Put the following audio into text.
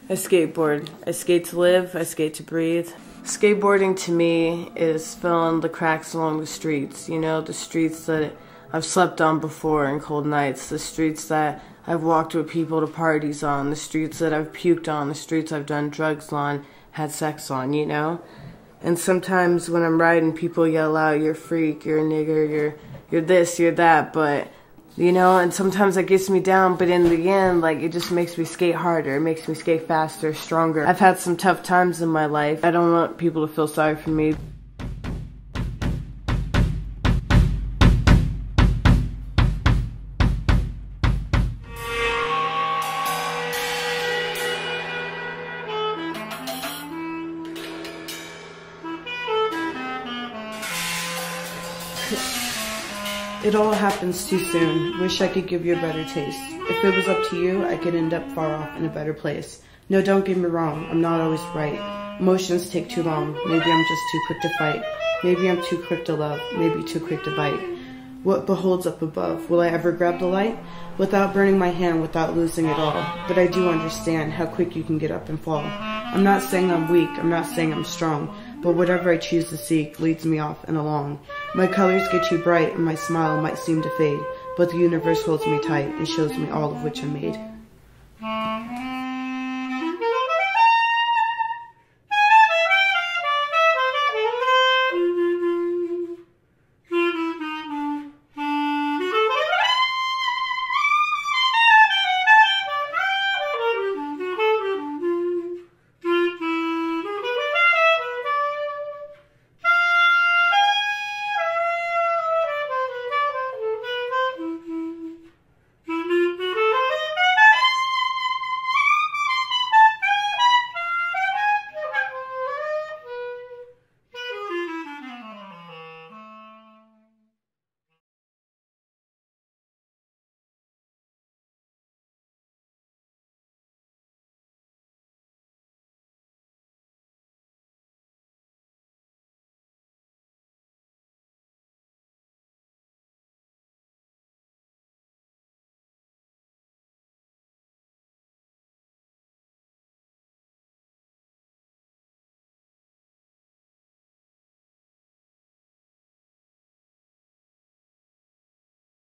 I skateboard. I skate to live, I skate to breathe. Skateboarding to me is filling the cracks along the streets, you know, the streets that I've slept on before in cold nights, the streets that I've walked with people to parties on, the streets that I've puked on, the streets I've done drugs on, had sex on, you know? And sometimes when I'm riding, people yell out, "You're a freak, you're a nigger, you're this, you're that," but, you know, and sometimes that gets me down, but in the end, like, it just makes me skate harder, it makes me skate faster, stronger. I've had some tough times in my life. I don't want people to feel sorry for me. It all happens too soon. Wish I could give you a better taste. If it was up to you, I could end up far off in a better place. No, don't get me wrong, I'm not always right. Emotions take too long. Maybe I'm just too quick to fight. Maybe I'm too quick to love. Maybe too quick to bite. What beholds up above? Will I ever grab the light? Without burning my hand, without losing it all. But I do understand how quick you can get up and fall. I'm not saying I'm weak, I'm not saying I'm strong. But whatever I choose to seek leads me off and along. My colors get too bright and my smile might seem to fade, but the universe holds me tight and shows me all of which I'm made.